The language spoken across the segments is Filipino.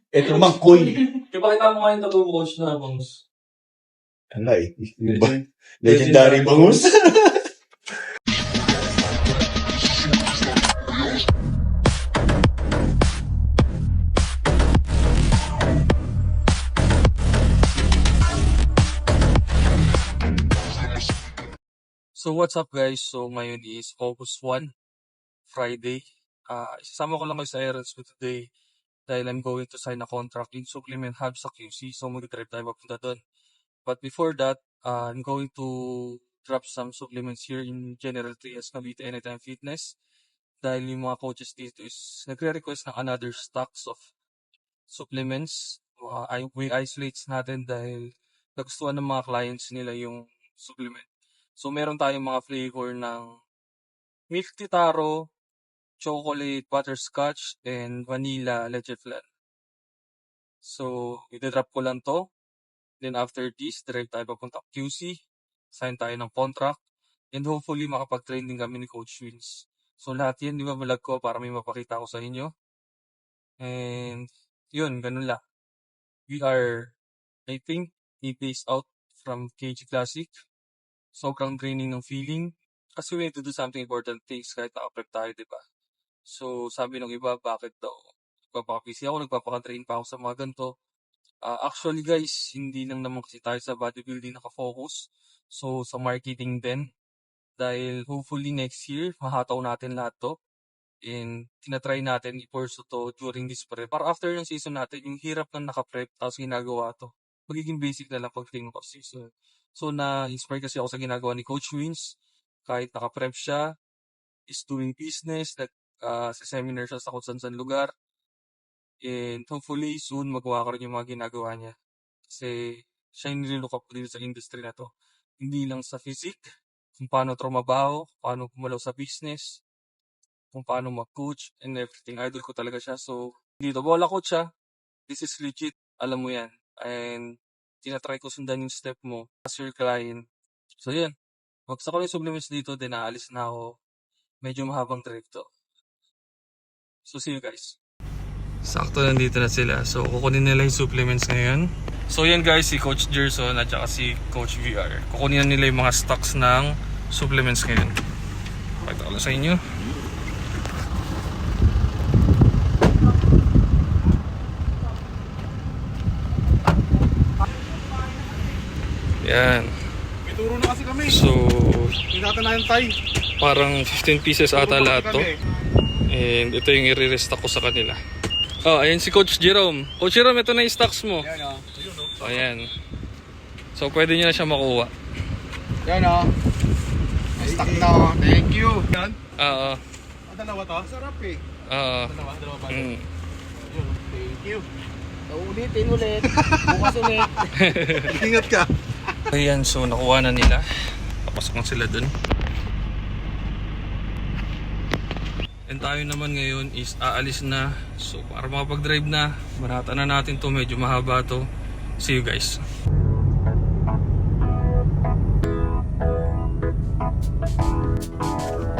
Ito naman, Koy. Ipakita mo ngayon tattoo coach na bangus. Ano eh? Legendary bangus. So what's up guys? So ngayon is August 1, Friday. Isasama ko lang kayo sa errands ko today dahil I'm going to sign a contract in Supplement Hub sa QC. So mag-drive tayo papunta doon. But before that, I'm going to drop some supplements here in General Trias, Cavite Anytime Fitness. Dahil yung mga coaches dito is nagre-request ng another stocks of supplements. We isolates natin dahil nagustuhan ng mga clients nila yung supplement. So meron tayong mga flavor ng milk tea taro, chocolate, butterscotch, and vanilla leche flan. So, i-drop ko lang to. Then after this, direct tayo papunta QC. Sign tayo ng contract. And hopefully, makapag-train din kami ni Coach Wins. So, lahat yan, di ba, malag ko para may mapakita ko sa inyo. And, yun, ganun lang. We are, I think, 8 days out from KG Classic. Sobrang draining ng feeling. Kasi we need to do something important things kahit naka-prep tayo, di ba? So, sabi ng iba, bakit daw? Nagpapaka-busy ako, nagpapaka-train pa ako sa mga ganito. Actually guys, hindi lang naman kasi tayo sa bodybuilding nakafocus. So, sa marketing din. Dahil hopefully next year, mahataw natin lahat to. And tinatry natin i-pursue to during this prep. Para after yung season natin, yung hirap ng naka-prep, tapos ginagawa to. Magiging basic na lang pagdating ko season. So, na-inspire kasi ako sa ginagawa ni Coach Wins. Kahit naka-prep siya, is doing business, sa seminar siya sa kung saan lugar. And hopefully, soon magawa ko rin yung mga ginagawa niya. Kasi siya yung nilook up dito sa industry na to. Hindi lang sa physique, kung paano trumabaho, paano gumalaw sa business, kung paano mag-coach, and everything. Idol ko talaga siya. So, dito, bola coach siya. This is legit. Alam mo yan. And tinatry ko sundan yung step mo as your client. So, yan. Magsa ko yung supplements dito, then naalis na ako. Medyo mahabang trip to. So, see you guys. Sakto nandito na sila. So, kukunin nila yung supplements ngayon. So, yan guys, si Coach Gerson at saka si Coach VR. Kukunin na nila yung mga stocks ng supplements ngayon. Pakita ko lang sa inyo. Yan. May turo na kasi kami. So, Hindi natin na yung tie. parang 15 pieces ata lahat to. And ito yung i-restock ko sa kanila. Oh, ayan si Coach Jerome. Coach Jerome, ito na yung stocks mo. Yan o. Oh, ayan. So, pwede nyo na siya makuha. Yan o. May stock na o. Thank you. Yan? Oo. Dalawa to? Sarap eh. Oo. Dalawa pa. Mm. Yun, thank you. Ulitin ulit. Bukas ulit. Ingat ka. Ayan, so nakuha na nila. Papasok na sila dun. And tayo naman ngayon is aalis na. So para makapag-drive na, barata na natin to. Medyo mahaba to. See you guys.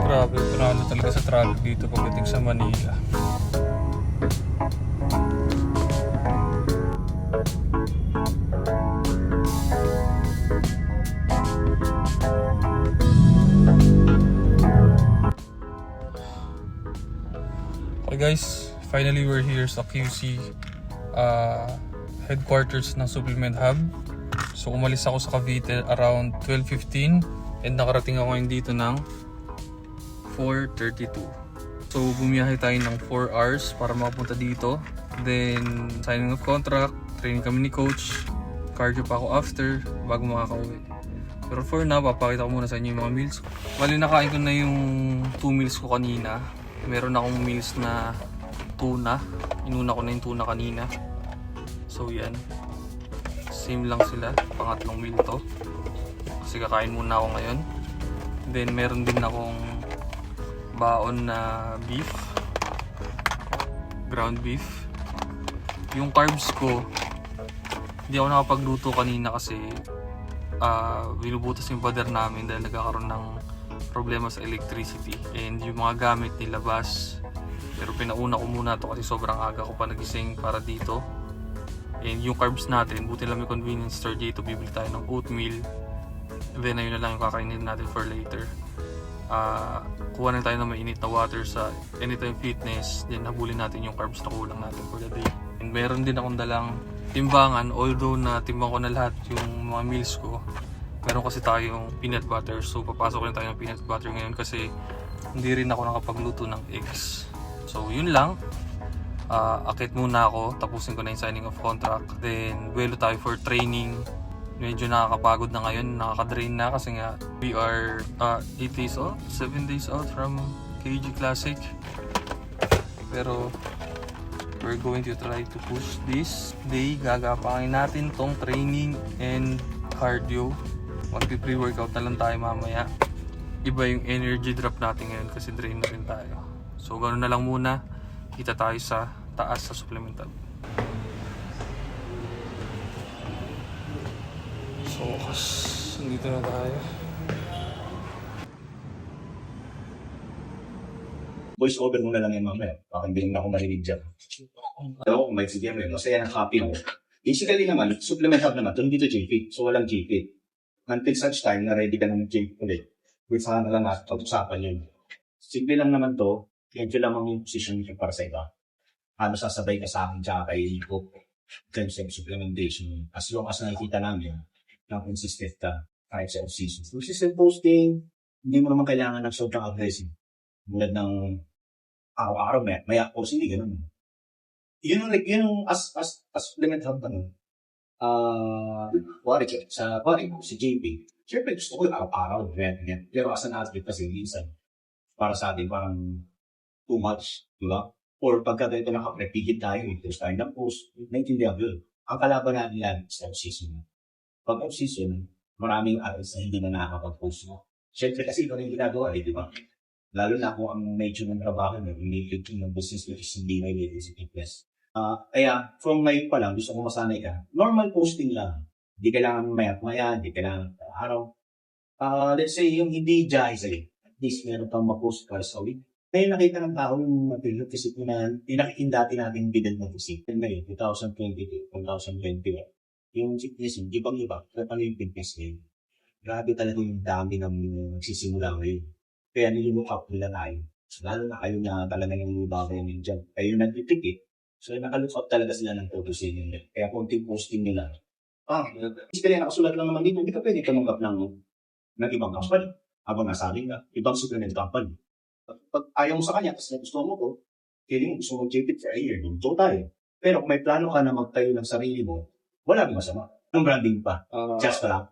Grabe, panalo talaga sa traffic dito pagdating sa Manila. Okay guys, finally we're here sa QC headquarters ng Supplement Hub. So umalis ako sa Cavite around 12:15 and nakarating ako ngayon dito ng 4:32. So bumiyahe tayo ng 4 hours para makapunta dito. Then signing of contract, training kami ni coach, cardio pa ako after bago makakauwi. Pero for now, papakita ko muna sa inyo yung mga meals ko. Bali nakain ko na yung 2 meals ko kanina. Meron akong meals na tuna. Inuna ko na yung tuna kanina. So yan. Same lang sila. Pangatlong meal to. Kasi kakain muna ako ngayon. Then meron din akong baon na beef. Ground beef. Yung carbs ko, hindi ako nakapagluto kanina kasi binubutas yung pader namin dahil nagkakaroon ng problema sa electricity and yung mga gamit nilabas. Pero pinauna ko muna to kasi sobrang aga ko pa nagising para dito. And yung carbs natin, buti lang may convenience store dito, bibili tayo ng oatmeal. And then ayun na lang yung kakainin natin for later. Kuha na tayo ng mainit na water sa Anytime Fitness, then habulin natin yung carbs na kulang natin for the day. And meron din akong dalang timbangan, although na timbang ko na lahat yung mga meals ko. Meron kasi tayong peanut butter, so papasok rin tayo ng peanut butter ngayon kasi hindi rin ako nakapagluto ng eggs. So yun lang. Akit muna ako, tapusin ko na yung signing of contract, then buwelo tayo for training. Medyo nakakapagod na ngayon, nakaka-drain na kasi nga we are 8 days out, 7 days out from KG Classic. Pero we're going to try to push this day. Gagapakin natin tong training and cardio. Magpi-pre-workout na lang tayo mamaya. Iba yung energy drop natin ngayon kasi drain na rin tayo. So ganoon na lang muna. Kita tayo sa taas sa supplemental. So nandito na tayo. Voice over mo na lang yan mamaya. Baka hindi na ako marinig dyan. Alam ko kung may CDM yun. Masaya ng copy mo. Basically naman, supplement hub naman. Ito dito GP. So walang GP. Until such time na ready ka ng GP ulit. With saka na lang natin pag-usapan yun. Simple lang naman to. Medyo lamang yung position nyo para sa iba. Sasabay ka sa akin tsaka kay Iko. Terms of supplementation. As long as nakikita namin na consistent ka kahit sa off-season. Consistent posting, hindi mo naman kailangan ng sobrang aggressive. Mulad ng araw-araw, maya post, hindi ganun. Yun yung as supplement hub pa nun. Si JP. Siyempre gusto ko yung araw-araw. Pero as an athlete kasi, minsan, para sa atin, parang too much, di ba? Or pagka tayo nakaprepigit tayo, post tayo ng post, naintindihan ko yun. Ang kalaban natin yan sa off-season. Pag off-season, maraming athletes na hindi na nakakapag-post mo. Siyempre kasi ito na yung ginagawa, di ba? Lalo na kung ang nature ng trabaho mo, related ng business mo is hindi related sa fitness. Kaya, from ngayon pa lang, gusto ko masanay ka, normal posting lang. Hindi kailangan maya, hindi kailangan araw. Let's say, yung hindi jazzy, at least meron kang ma-post ka sa week. Ngayon nakita ng tao yung material kasi kung pinakikin dati natin bidal ng physique. Ngayon, 2022, 2021. Yung fitness yun, ibang-iba. Ano yung fitness yun? Grabe talaga yung dami ng nagsisimula ngayon. Kaya nililook up nila tayo. So, lalo na kayo na talaga yung bago yun dyan. Kayo nagtitikit. So, nakalook up talaga sila ng photos yun. Kaya konting posting nila. Basically, nakasulat lang naman dito. Hindi ka pwede tumanggap ng ibang company. Habang nasabi ka, ibang supplement company. Pag ayaw mo sa kanya, kasi gusto mo ko, feeling mo gusto mo JP for a year, dito tayo. Pero kung may plano ka na magtayo ng sarili mo, wala rin masama. Ang branding pa. Just pa lang.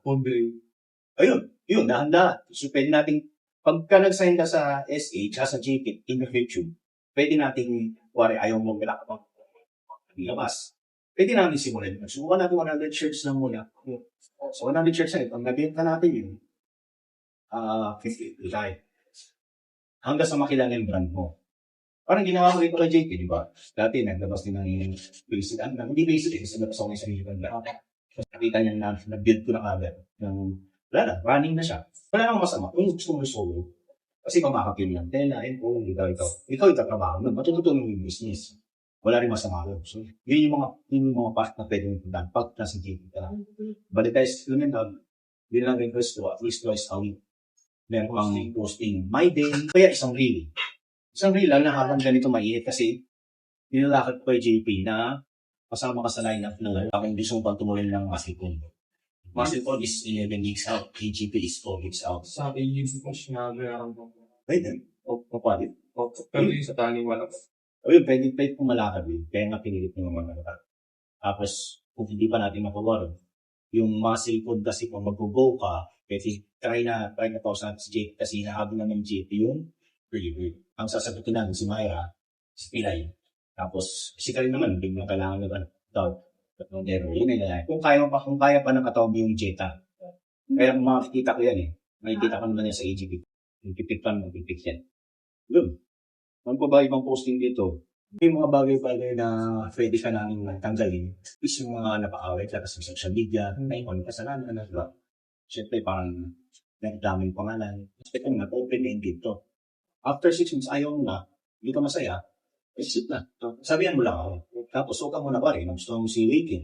Ayun, yun, dahan-dahan. So, pwede nating, pagka nag-sign ka sa SA, sa JP, in the future, pwede nating, wari, ayaw mo bilak pa. Labas. Pwede natin simulan. Subukan natin 100 shirts lang muna. So, 100 shirts na ito. Ang nabenta natin yun, 50, right? Hanggang sa makilala yung brand mo. Parang ginawa ko rin kay JP, di ba? Dati, naglabas din ng basic, hindi basic, kasi naglabas ako ng sarili ko. Nakita niya na, na-build ko na agad. Wala na, running na siya. Wala namang masama. Kung gusto mo solo, kasi pamakapil lang. Tela, ikaw yung tatrabaho. Matututunan mo yung business. Wala rin masama rin. So, yun yung mga part na pwede mo puntahan pag nasa JP ka. Balik tayo sa supplemental, yun lang request ko, at least twice a week. Meron pang posting my day, kaya isang reel. Isang reel lang na habang ganito mainit kasi nilalakad ko kay JP na kasama ka sa lineup na kung gusto mo pang tumuloy ng muscle pull. Muscle pull is 11 weeks out, KGP is 4 weeks out. Sabi yung push nga meron ko. Pwede. Papalit. Pero yung sa tani wala. Ayun, pwede kung malakad yun. Kaya nga pinilit ng mga malakad. Tapos, kung hindi pa natin makuwaro, yung muscle pull kasi kung mag-go ka, pwede try na pausa natin si JP kasi hinahabol na ng JP yung pre-work. Ang sasagutin namin si Myra, si Pilay. Tapos, physically naman, biglang kailangan na daw. Yun ay kung kaya pa ng katawan mo yung Jetta. Kaya kung makikita ko yan makikita ko naman yan sa AGP. Yung pipik yan. Yun. Ano pa ba ibang posting dito? Yung mga bagay-bagay na pwede ka namin tanggalin is yung mga napakawit sa social media, na yung kasalanan na diba? Siyempre parang nagdaming pangalan. Kasi nga, open-ended to. After 6 months, ayaw mo na, hindi ka masaya, exit na. Sabihan mo lang ako. Tapos, huwag ka muna pare, gusto mo si Waking.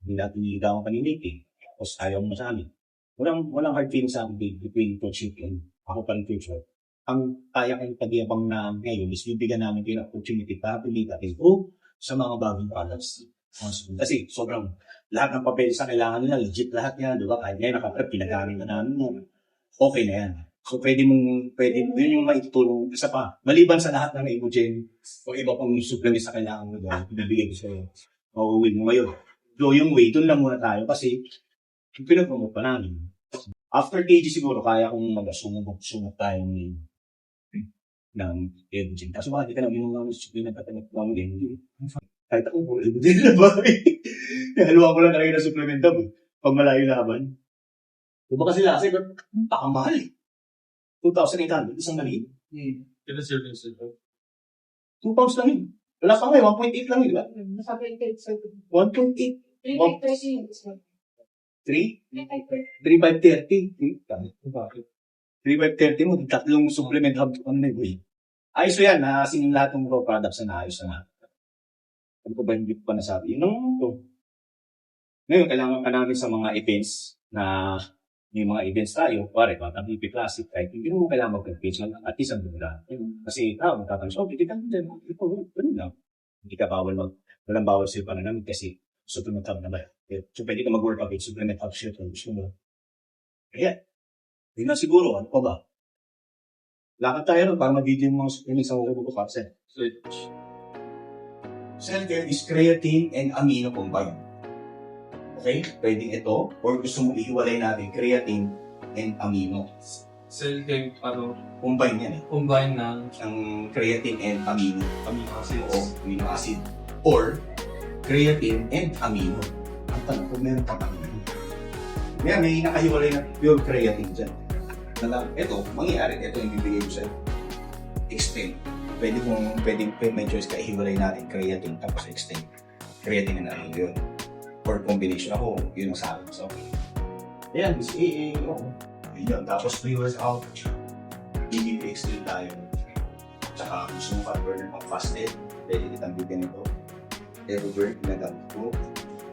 Hindi natin niligawan kanina eh. Tapos ayaw mo sa amin. Walang hard feelings sa akin between coaching and ako pa ng future. Ang kaya kayong pag-iabang na ngayon is bibigyan namin kayo ng opportunity para pili at improve sa mga bagong products. Kasi sobrang lahat ng papel sa kailangan nila, legit lahat yan, di ba? Kahit ngayon nakaprep, pinagamit na namin yan. Okay na yan. So pwede yun yung maitutulong. Isa pa, maliban sa lahat ng Ibugen o iba pang supplements sa kailangan mo doon, pinabigay ko sa'yo. Mauuwi mo ngayon. So yung way, doon lang muna tayo kasi pinapromote pa namin. After KG siguro, kaya kong mag-sumot tayo ng Ibugen. Kaso baka di ka na minungang supplement at nagpapamit din. Kahit ako po, Ibugen na ba? Haluan ko lang talaga na supplement daw. Pag malayo laban. Diba kasi lasa, pakamahal eh. 2,800, isang maliit. Kailan serving sir? 2 pounds lang yun. Wala pa ngayon, 1.8 lang yun, di ba? 1.8. 3,530 mo, tatlong supplement hub ko na yun. Ayos yan, nakasin yung lahat ng raw products na naayos na. Ano ko ba hindi ko pa nasabi? Yun ang ito. Ngayon, kailangan ka namin sa mga events na may mga events tayo, pare, mga BP Classic, kahit hindi mo kailangan mag-page lang, at least ang ganda. Kasi, magtatanong, hindi ka din, ganun lang. Hindi ka bawal walang bawal sa'yo pa na namin kasi supplement hub naman. So, pwede ka mag-workout with supplement hub shit or gusto mo. Kaya, yun na siguro, ano pa ba? Lakad tayo rin para mag-video yung mga supplements sa mga buko kapsel. Switch. Cell-care is creatine and amino combined. Okay? Pwedeng ito, or gusto mo ihiwalay natin creatine and amino. Cell game, Combine yan eh. combine ng Ang creatine and amino. amino acids. O amino acid. Or creatine and amino. Ang tanong kung meron pang amino. May nakahiwalay na pure creatine dyan. Ito, mangyayari, ito yung bibigay ko sa'yo. Extend. Pwede may choice ka, ihiwalay natin creatine tapos extend. Creatine and amino yun. Or combination ako, yun ang sabi. So, ayan, is AA, yun. Tapos 3 hours out, BBP extend tayo. Tsaka gusto mo fat burner pang fasted, pwede kitang bigyan ito. Everburn, ginagamit ko.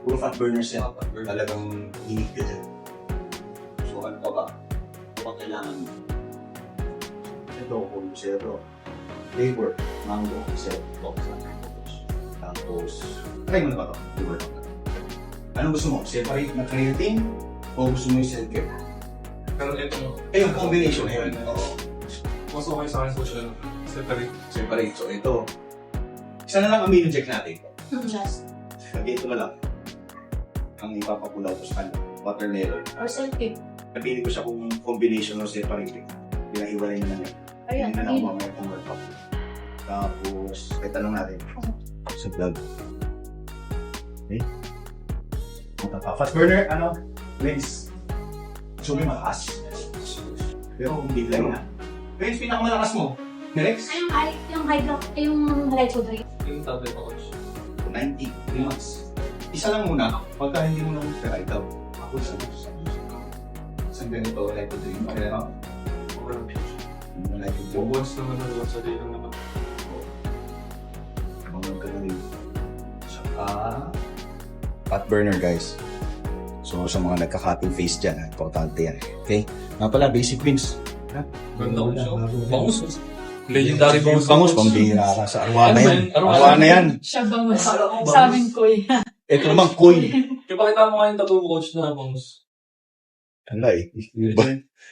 Puro fat burners yan. Talagang hinig ka dyan. So, ano pa ba? Ito pa kailangan mo. Ito, kung zero. Flavor, mango, zero, tapos, try mo na ba ito? Flavor lang. Anong gusto mo? Separate na creatine? O gusto mo yung self-care? Pero ito, Yung combination na yun. Oo. mas okay sa akin po siya. Separate. Separate. So, ito. Isa na lang amino check natin. Just. Lagi ito na lang. Ang ipapakulaw ko sa kanya. Watermelon. Or selfie. Napili ko siya kung combination or separate. Pinahiwalay na lang. Ayan, Hindi na lang ayun. mamaya kung workout. Tapos, ay tanong natin. Sa vlog. Okay? Fast burner, ano? Legs. So, may mataas. Pero kung bigla na. Legs, pinakamalakas mo. Legs? Yung high food rate. Yung tablet ako. 90. 3 months. Isa lang muna. Pagka hindi mo naman try daw. Ako sa isang ganito, like to drink. Kaya, Okay lang siya. like to drink. Once naman na once a day lang naman. Mga ganun. Saka, fat burner guys. So sa mga nagka-cutting face dyan, importante yan. Okay? Nga pala, basic wins. Ganda ko siya. Bangus. Legendary bangus. Bangus, pambihira ka sa arwana yan. Arwana. Arwana yan. Siya bangus. Sa amin ko eh. Ito naman, koy. Ipakita mo nga yung tattoo mo, coach, na bangus. Ala eh.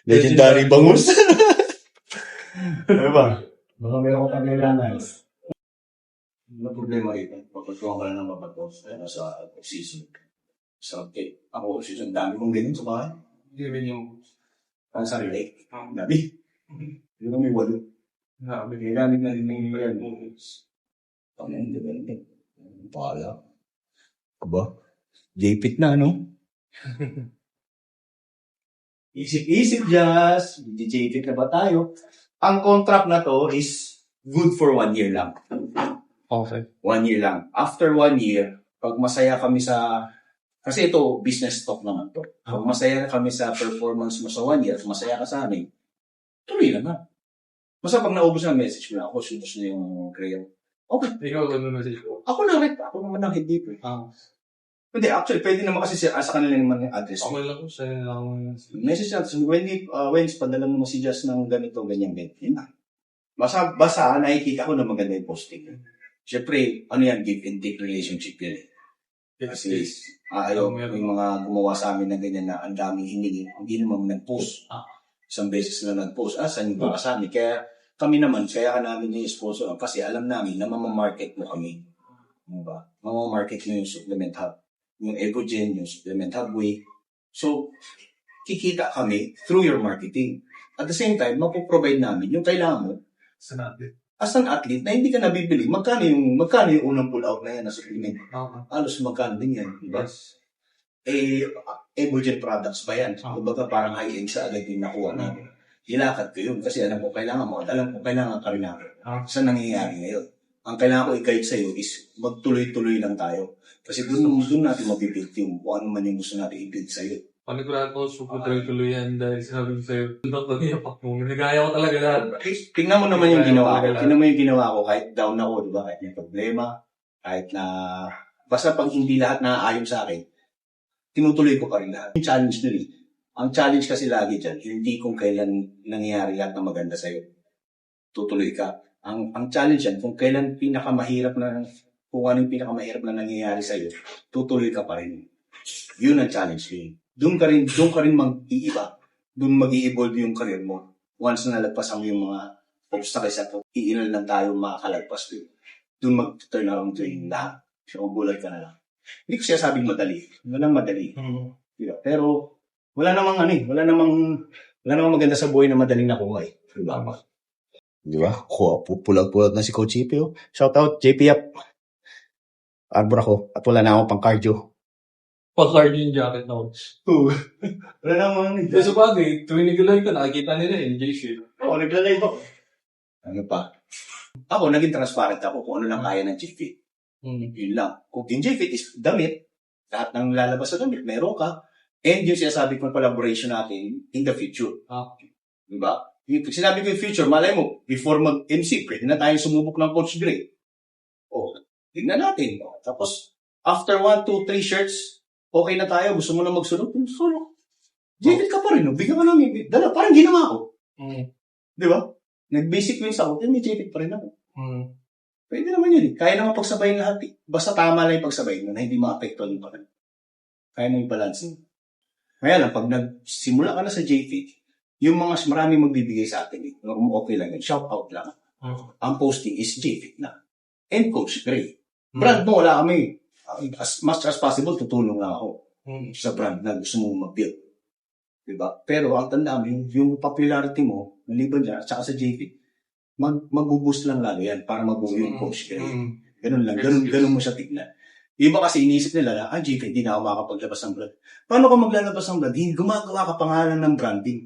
Legendary bangus. Ano ba? Baka meron ko kailangan. Ano problema ito? Pagpatuwa ka na ng mabatos sa season. Sa cake. Ako, season, dami kong ganyan sa bahay. Hindi rin yung... Ang sarili. Dami. Hindi kami walo. Kailangan na rin ng brand. Ano yung development? Pala. Aba? J-Pit na, no? Isip-isip, Jazz. J-Pit na ba tayo? Ang contract na to is good for 1 year lang. Okay. 1 year lang. After 1 year, pag masaya kami sa... Kasi ito, business talk naman to. Pag masaya kami sa performance mo sa 1 year, masaya ka sa amin, tuloy naman. Basta pag naubos na message mo na ako, suntos na yung career. Okay. Ikaw, ano message ko? Ako na rin. Ako naman ang hindi ko. Hindi, actually, pwede naman kasi sa kanila naman yung address. Okay lang kung sa'yo lang ako yun. Message natin, Wendy, padala mo si Jazz ng ganito, ganyan, yun na. Basta, nakikita ko na maganda yung posting. Siyempre, ano yan, give and take relationship yan. Kasi, ayaw, yung mga gumawa sa amin na ganyan na ang daming hiningi, hindi naman nag-post. Isang beses na nag-post, saan yung baka sa amin? Kaya kami naman, kaya ka namin yung sponsor kasi alam namin na mamamarket mo kami. Diba? Mamamarket mo yung supplement hub. Yung Evogen, yung supplement hub way. So, kikita kami through your marketing. At the same time, mapoprovide namin yung kailangan mo as an athlete na hindi ka nabibili. Magkano yung unang pull-out na yan na supplement? Halos magkano din yan. Diba? Evogen products ba yan? Kumbaga parang high-end sa agad yung nakuha namin. Hilakad ko yun kasi alam ko kailangan mo at alam ko kailangan ka rin namin. Saan nangyayari ngayon? Ang kailangan ko i-guide sa'yo is magtuloy-tuloy lang tayo. Kasi doon natin mabibuild yung kung ano man yung gusto natin i-build sa'yo. Panigurado ko, super tuloy-tuloy yan dahil sinabi ko sa'yo, Dr. Niyapak mo, nagaya ko talaga lahat. Tingnan mo naman yung ginawa ko. Tingnan mo yung ginawa ko kahit down ako, di ba? Kahit may problema, kahit na basta pag hindi lahat naaayon sa akin, tinutuloy ko pa rin lahat. Yung challenge nila. Ang challenge kasi lagi dyan, hindi kung kailan nangyayari lahat na maganda sa'yo. Tutuloy ka. Ang challenge yan, kung kailan pinakamahirap na, kung ano yung pinakamahirap na nangyayari sa'yo, tutuloy ka pa rin. Yun ang challenge yun. Doon ka rin mag-iiba. Doon mag-i-evolve yung career mo. Once na nalagpasan mo yung mga obstacles at iilan lang tayo makakalagpas doon. Doon mag-turn around to yung lahat. So, magulat ka na lang. Hindi ko siya sabing madali. Walang madali. Diba? Pero, wala namang maganda sa buhay na madaling nakuha eh. Diba? Diba? Pulag-pulag na si Coach JP. Oh. Shout out, JP up. Arbor ako. At wala na ako pang cardio. Pag-cardio yung jacket na ko. Wala namang. Kasi bagay, tuwing nag-live ka, nakikita nila yung J-Shit. Oo, naglalay ako. Ano pa? Ako, naging transparent ako kung ano lang kaya ng JFit. Yun lang. Kung yung JFit is damit, lahat ng lalabas sa damit, meron ka. And yung sinasabi ko collaboration natin in the future. Diba? Yung sinabi ko yung future, malay mo, before mag-MC, pwede na tayo sumubok ng Coach Gray. Tignan natin. Tapos, after 1, 2, 3 shirts, okay na tayo, gusto mo na magsunod, solo. JFit ka pa rin, no? Bigyan ka namin. Dala, parang ginawa ko. Diba? Nag-basic wins ako, may JFit pa rin ako. Pwede naman yun eh. Kaya naman pagsabayin lahat eh. Basta tama lang yung pagsabayin na hindi ma-apektuhan yung parin. Kaya na yung balance. Kaya lang, pag nagsimula ka na sa JFit, yung mga maraming magbibigay sa atin eh. Okay lang yun. Shout out lang. Ang posting is JFit na. And Coach Gray. Brand mo, wala kami. As much as possible, tutulong lang ako sa brand na gusto mo mag-build. Diba? Pero ang tanda mo, yung popularity mo, maliban dyan, at saka sa JFit, mag-boost lang lalo yan para mabuo yung Coach Gray. Ganun lang. Ganun mo siya tignan. Iba kasi iniisip nila na, JFit, hindi na ako makapaglabas ng brand. Paano ka maglalabas ng brand? Hindi gumagawa ka pangalan ng branding.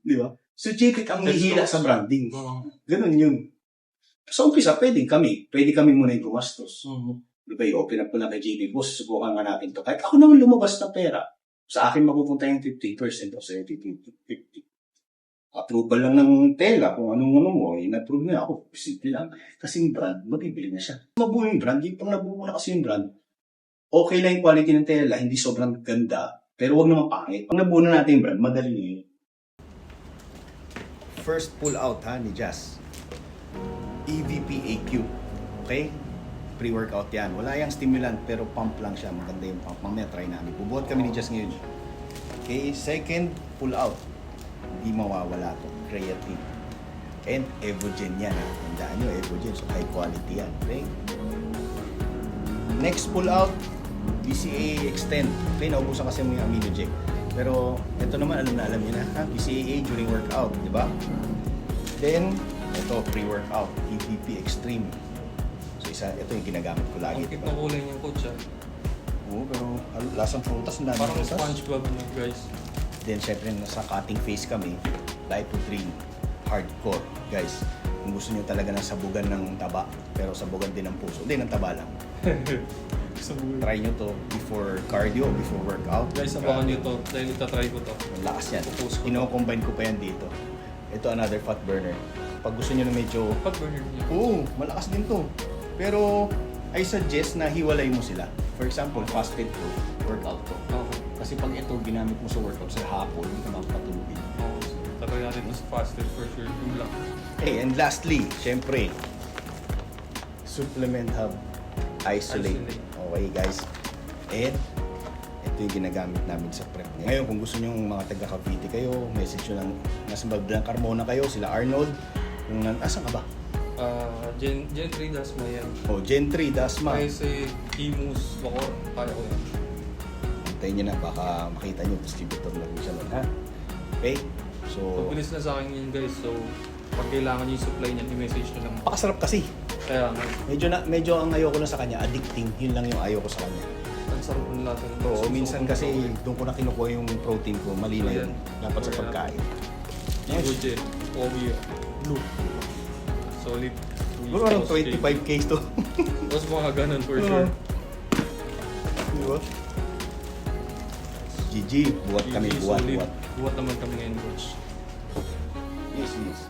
Diba? So JFit ang hihila sa branding. Ganun yun. Sa umpisa, pwede kami muna yung gumastos. Diba, i-open up ko na kay JP, boss, subukan nga natin to. Kahit ako naman lumabas na pera, sa akin mapupunta yung 50% o 50. Approval lang ng tela, kung anong mo, in-approve na ako. Simple lang. Kasi yung brand, mabibili na siya. Mabuo yung brand, yung pang nabuo na kasi yung brand. Okay lang yung quality ng tela, hindi sobrang ganda, pero huwag naman pangit. Pag nabuo na natin yung brand, madali yun. First pull out ni Jazz. EVP-AQ. Okay? Pre-workout yan. Wala yung stimulant pero pump lang siya. Maganda yung pump. Mamaya try namin. Bubuhat kami ni Jazz ngayon. Okay, second pull out. Hindi mawawala to. Creatine. And Evogen yan. Tandaan nyo, Evogen. So high quality yan. Okay? Next pull out, BCAA Extend. Okay, naubusan kasi mo yung AminoJect. Pero ito naman, alam nyo na. BCAA during workout. Diba? Then, ito, pre-workout. EVP Extreme. Ito yung ginagamit ko lagi. Ang kulay niyang coach Oo, pero lasang prutas. Parang SpongeBob na guys. Then syempre nasa cutting phase kami. Light to train. Hardcore. Guys, kung gusto nyo talaga ng sabugan ng taba, pero sabugan din ng puso. Hindi, ng taba lang. Try nyo to before cardio, before workout. Guys, abangan nyo to. Dahil itatry ko to. Lakas yan. Ino-combine ko pa yan dito. Ito another fat burner. Pag gusto nyo na medyo... Fat burner niya. Oo, malakas din to. Pero I suggest na hiwalay mo sila. For example, fasted to, workout to. Okay. Kasi pag ito ginamit mo sa workout sa hapon, hindi ka magpatulog. Tatry natin mas fasted for sure. Tulak. Okay, and lastly, syempre, Supplement Hub Isolate. Okay guys. And ito yung ginagamit namin sa prep. Ngayon, kung gusto nyo mga taga Cavite kayo, message nyo lang, nasa Magdalena Carmona kayo, sila Arnold. Kung asan ka ba? Gen 3 Dasma yan. Oh, Gen 3, Dasma. Kasi Imus, Bacor, kaya ko yan. Antayin nyo na, baka makita nyo, distributor lang siya nun, ha? Okay? So, Pabilis na sa akin yun guys, so pag kailangan nyo yung supply niyan, i-message nyo lang. pakasarap kasi. Kaya nga, Medyo ang ayoko lang sa kanya, addicting. Yun lang yung ayoko sa kanya. ang sarap ng lasa. Oo, minsan kasi doon ko na kinukuha yung protein ko. Mali na yun. Dapat sa pagkain. Igojen, Ogi, Blue. Solid. Siguro anong 25K to. Tapos mga ganun for sure. Di ba? GG, buhat kami, GG, buhat, solid. buhat. Buhat naman kami ngayon, coach. Yes, yes.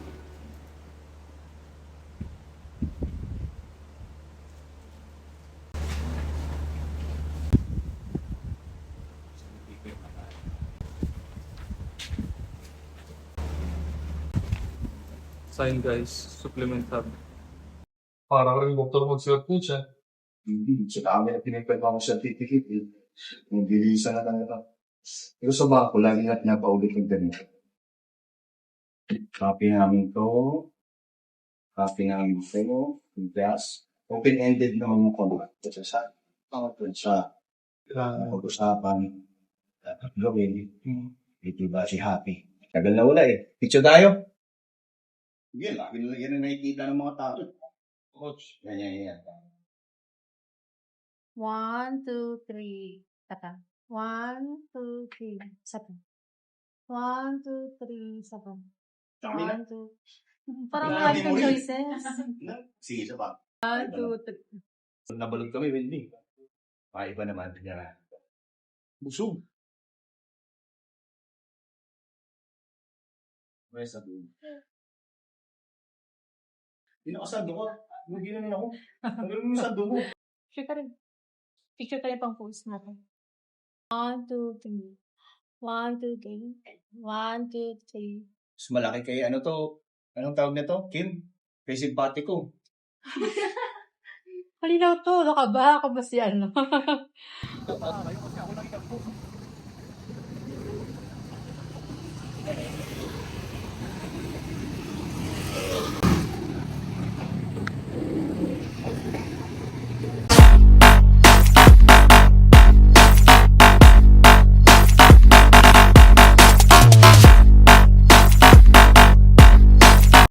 Sign guys, supplement hub. Para rin doktor mag-suot po siya. Hindi. Sa dami na pinipwede ako certificate eh. Yung bilisan na lang ito. Pero sa bako, lagi natin napaulit yung ganito. Copy namin to. Copy namin to. Yung class. Open-ended naman yung contract. Kasi sa pag-usapan. Dapat gawin. Ito ba si Happy? Tagal na wala eh. Picture tayo. Yan, yan ang nakikita ng mga tao. Coach. Yan. 1, 2, 3. Saka. 1, 2, 3. Saka. 1, 2, 3. Saka. Kami na. 1, 2. Parang Grabe marami mo kang rin. choices. Sige, isa pa. 1, 2, 3. Nabalog kami, Wendy. Iba naman. Tignan na. Busog. May sa doon. Pinakasado ko. Hindi naman ako. Ang gano'n yung sado mo. Picture ka rin. Picture ka rin pang post natin. 1, 2, 3. 1, 2, 3. 1, 2, 3. Mas malaki kay ano to. Anong tawag na to? Kim? Kay simpatiko. Halinaw to. Ano ka ba? Ako ba si ano?